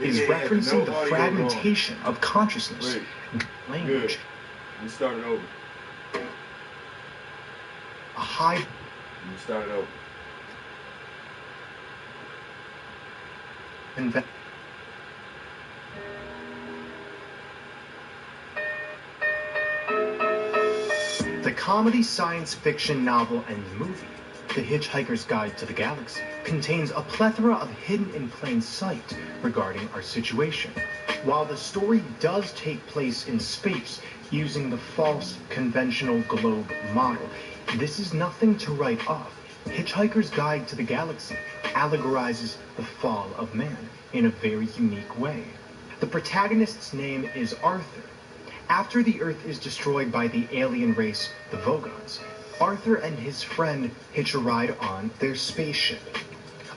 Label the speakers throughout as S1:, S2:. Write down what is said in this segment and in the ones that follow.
S1: is referencing the fragmentation of consciousness, language.
S2: We started over.
S1: A high.
S2: We started over.
S1: The comedy science fiction novel and movie, The Hitchhiker's Guide to the Galaxy, contains a plethora of hidden in plain sight regarding our situation. While the story does take place in space using the false conventional globe model, this is nothing to write off. Hitchhiker's Guide to the Galaxy allegorizes the fall of man in a very unique way. The protagonist's name is Arthur. After the Earth is destroyed by the alien race, the Vogons, Arthur and his friend hitch a ride on their spaceship.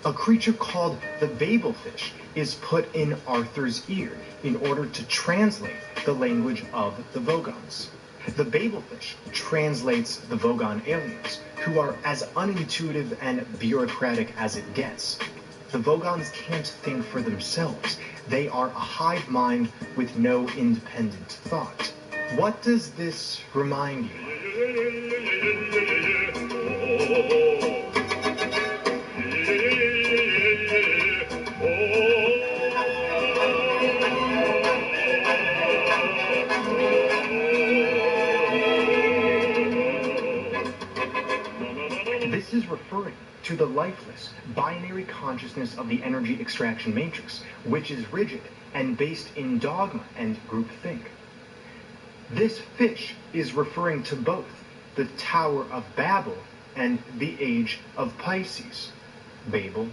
S1: A creature called the Babel Fish is put in Arthur's ear in order to translate the language of the Vogons. The Babel Fish translates the Vogon aliens, who are as unintuitive and bureaucratic as it gets. The Vogons can't think for themselves. They are a hive mind with no independent thought. What does this remind you of? This is referring to the lifeless, binary consciousness of the energy extraction matrix, which is rigid and based in dogma and groupthink. This fish is referring to both the Tower of Babel and the Age of Pisces. Babel,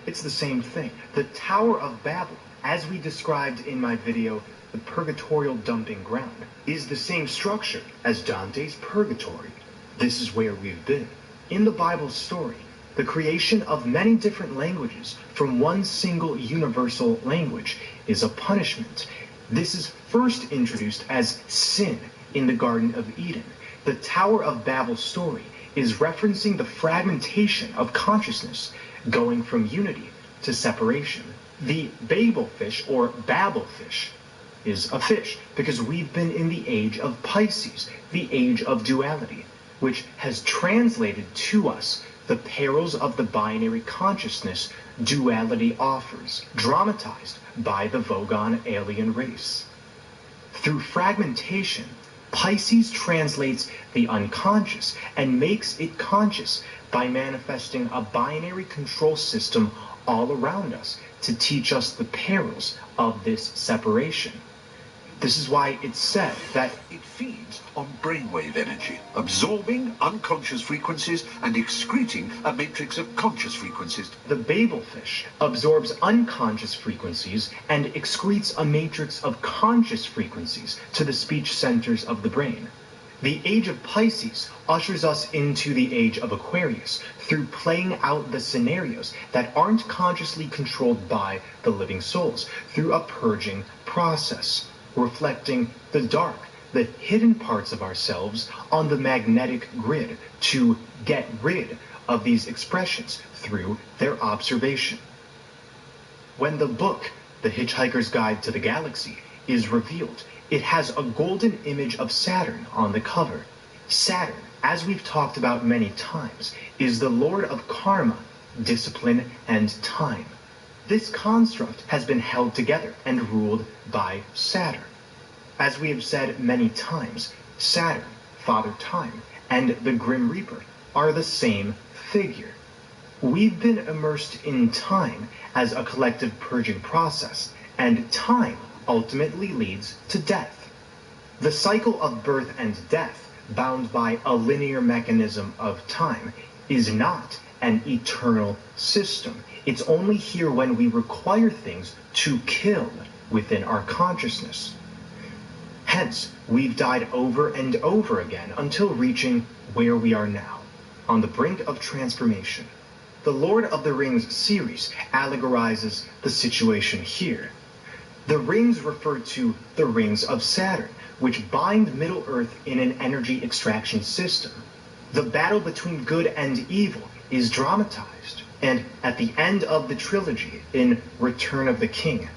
S1: it's the same thing. The Tower of Babel, as we described in my video, The Purgatorial Dumping Ground, is the same structure as Dante's Purgatory. This is where we've been. In the Bible story, the creation of many different languages from one single universal language is a punishment. This is first introduced as sin in the Garden of Eden. The Tower of Babel story is referencing the fragmentation of consciousness, going from unity to separation. The Babel fish, or Babel fish, is a fish because we've been in the age of Pisces, the age of duality, which has translated to us the perils of the binary consciousness duality offers, dramatized by the Vogon alien race. Through fragmentation, Pisces translates the unconscious and makes it conscious by manifesting a binary control system all around us to teach us the perils of this separation. This is why it's said that
S3: it feeds on brainwave energy, absorbing unconscious frequencies and excreting a matrix of conscious frequencies.
S1: The Babel fish absorbs unconscious frequencies and excretes a matrix of conscious frequencies to the speech centers of the brain. The Age of Pisces ushers us into the Age of Aquarius through playing out the scenarios that aren't consciously controlled by the living souls through a purging process, reflecting the dark, the hidden parts of ourselves on the magnetic grid to get rid of these expressions through their observation. When the book, The Hitchhiker's Guide to the Galaxy, is revealed, it has a golden image of Saturn on the cover. Saturn, as we've talked about many times, is the lord of karma, discipline, and time. This construct has been held together and ruled by Saturn. As we have said many times, Saturn, Father Time, and the Grim Reaper are the same figure. We've been immersed in time as a collective purging process, and time ultimately leads to death. The cycle of birth and death, bound by a linear mechanism of time, is not an eternal system. It's only here when we require things to kill within our consciousness. Hence, we've died over and over again until reaching where we are now, on the brink of transformation. The Lord of the Rings series allegorizes the situation here. The rings refer to the rings of Saturn, which bind Middle-earth in an energy extraction system. The battle between good and evil is dramatized, and at the end of the trilogy, in Return of the King,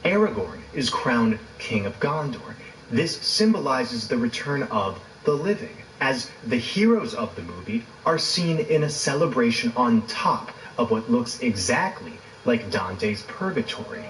S1: Aragorn is crowned King of Gondor. This symbolizes the return of the living, as the heroes of the movie are seen in a celebration on top of what looks exactly like Dante's Purgatory.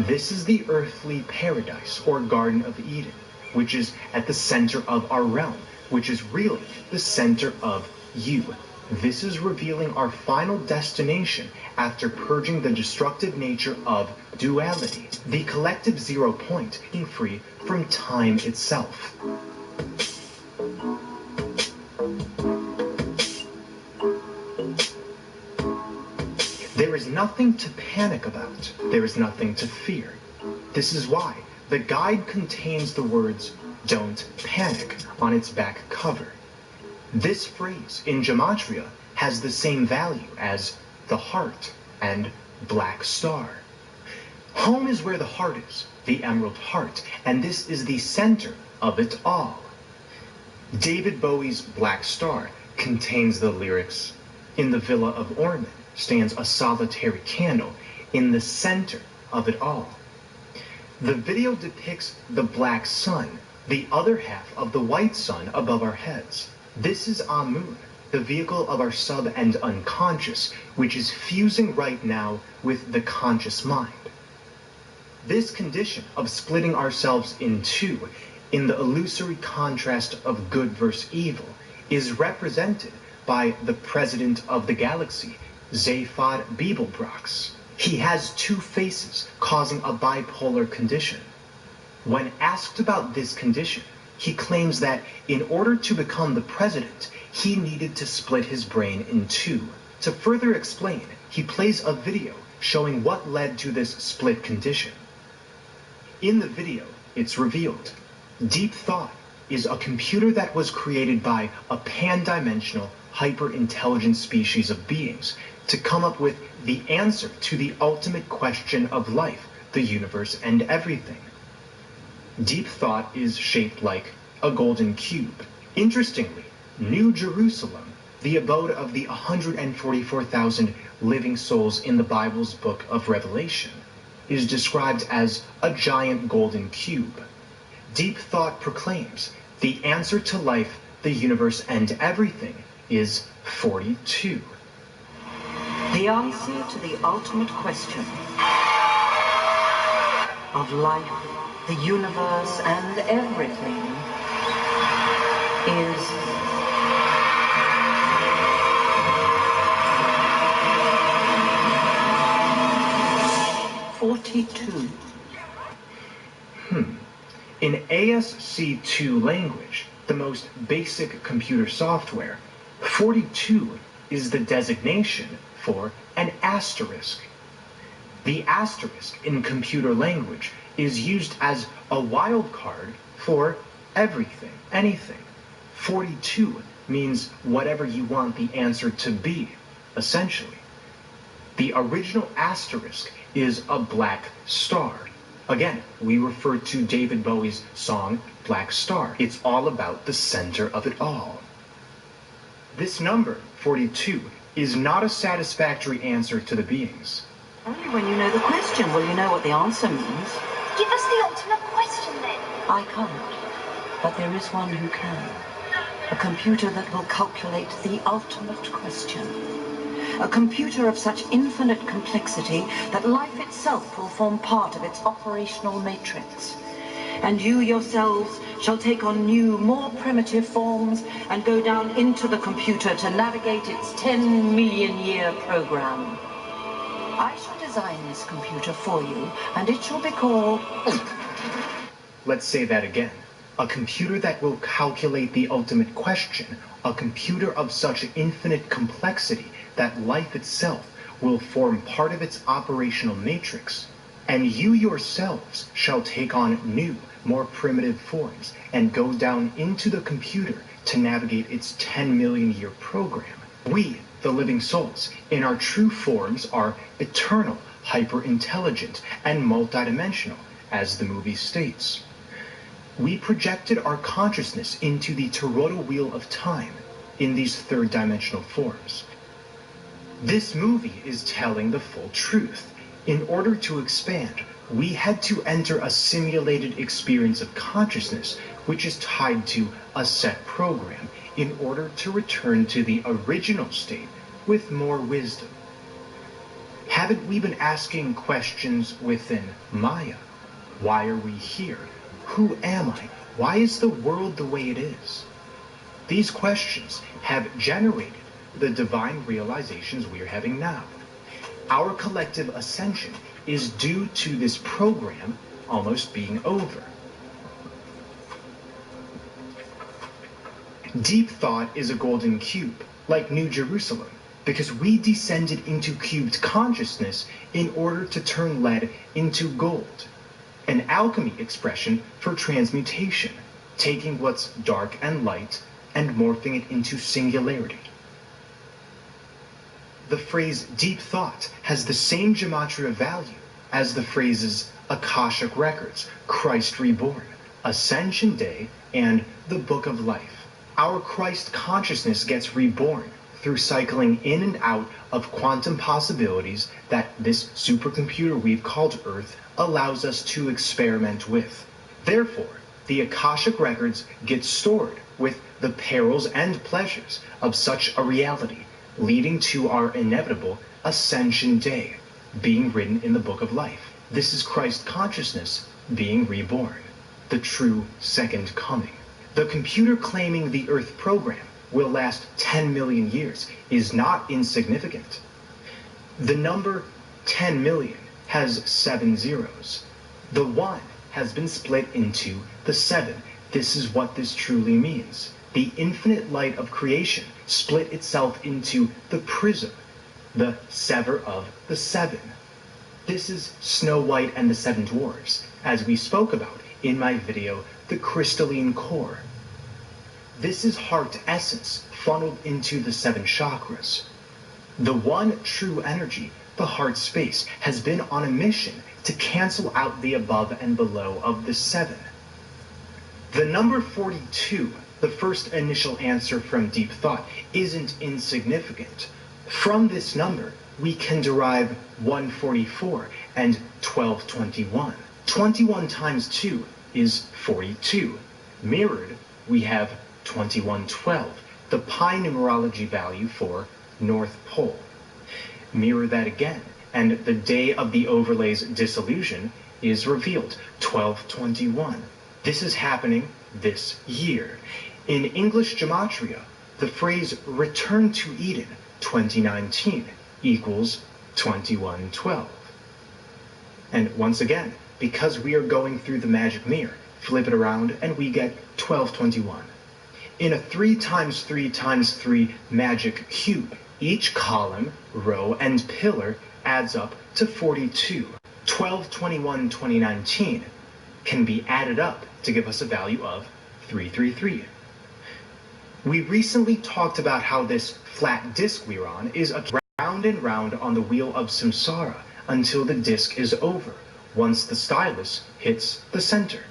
S1: This is the earthly paradise, or Garden of Eden, which is at the center of our realm, which is really the center of you. This is revealing our final destination after purging the destructive nature of duality, the collective 0 point, being free from time itself. There is nothing to panic about. There is nothing to fear. This is why the guide contains the words, "Don't panic," on its back cover. This phrase in Gematria has the same value as the heart and black star. Home is where the heart is, the emerald heart, and this is the center of it all. David Bowie's Black Star contains the lyrics, "In the villa of Ormond stands a solitary candle in the center of it all." The video depicts the black sun, the other half of the white sun above our heads. This is Amun, the vehicle of our sub and unconscious, which is fusing right now with the conscious mind. This condition of splitting ourselves in two, in the illusory contrast of good versus evil, is represented by the president of the galaxy, Zaphod Beeblebrox. He has two faces, causing a bipolar condition. When asked about this condition, he claims that in order to become the president, he needed to split his brain in two. To further explain, he plays a video showing what led to this split condition. In the video, it's revealed. Deep Thought is a computer that was created by a pan-dimensional, hyper-intelligent species of beings to come up with the answer to the ultimate question of life, the universe, and everything. Deep Thought is shaped like a golden cube. Interestingly, New Jerusalem, the abode of the 144,000 living souls in the Bible's book of Revelation, is described as a giant golden cube. Deep Thought proclaims the answer to life, the universe, and everything is 42.
S4: The answer to the ultimate question of life, the universe, and everything is 42.
S1: In ASC2 language, the most basic computer software, 42 is the designation for an asterisk. The asterisk in computer language is used as a wildcard for everything, anything. 42 means whatever you want the answer to be, essentially. The original asterisk is a black star. Again, we refer to David Bowie's song, Black Star. It's all about the center of it all. This number, 42, is not a satisfactory answer to the beings.
S4: Only when you know the question will you know what the answer means.
S5: Give us the ultimate question then.
S4: I can't, but there is one who can. A computer that will calculate the ultimate question. A computer of such infinite complexity that life itself will form part of its operational matrix. And you yourselves shall take on new, more primitive forms and go down into the computer to navigate its 10 million year program. I shall design this computer for you, and it shall be called...
S1: Let's say that again. A computer that will calculate the ultimate question. A computer of such infinite complexity that life itself will form part of its operational matrix. And you yourselves shall take on new, more primitive forms and go down into the computer to navigate its 10 million year program. We, the living souls, in our true forms are eternal, hyper-intelligent, and multidimensional, as the movie states. We projected our consciousness into the toroidal wheel of time in these third-dimensional forms. This movie is telling the full truth. In order to expand, we had to enter a simulated experience of consciousness, which is tied to a set program, in order to return to the original state with more wisdom. Haven't we been asking questions within Maya? Why are we here? Who am I? Why is the world the way it is? These questions have generated the divine realizations we're having now. Our collective ascension is due to this program almost being over. Deep thought is a golden cube, like New Jerusalem, because we descended into cubed consciousness in order to turn lead into gold. An alchemy expression for transmutation, taking what's dark and light and morphing it into singularity. The phrase deep thought has the same gematria value as the phrases Akashic Records, Christ Reborn, Ascension Day, and the Book of Life. Our Christ consciousness gets reborn through cycling in and out of quantum possibilities that this supercomputer we've called Earth allows us to experiment with. Therefore, the Akashic Records get stored with the perils and pleasures of such a reality, leading to our inevitable Ascension Day, being written in the Book of Life. This is Christ consciousness being reborn, the true second coming. The computer claiming the Earth program will last 10 million years is not insignificant. The number 10 million has 7 zeros. The 1 has been split into the 7. This is what this truly means. The infinite light of creation split itself into the prism, the sever of the 7. This is Snow White and the 7 Dwarfs, as we spoke about in my video, The Crystalline Core. This is heart essence funneled into the 7 chakras. The one true energy, the heart space, has been on a mission to cancel out the above and below of the 7. The number 42, the first initial answer from deep thought, isn't insignificant. From this number, we can derive 144 and 1221. 21 times 2 is 42. Mirrored, we have 2112, the pi numerology value for North Pole. Mirror that again, and the day of the overlay's dissolution is revealed, 1221. This is happening this year. In English gematria, the phrase return to Eden 2019 equals 2112. And once again, because we are going through the magic mirror, flip it around and we get 1221. In a 3 times 3 times 3 magic cube, each column, row, and pillar adds up to 42. 1221 2019 can be added up to give us a value of 333. We recently talked about how this flat disk we're on is round and round on the wheel of samsara until the disk is over, once the stylus hits the center.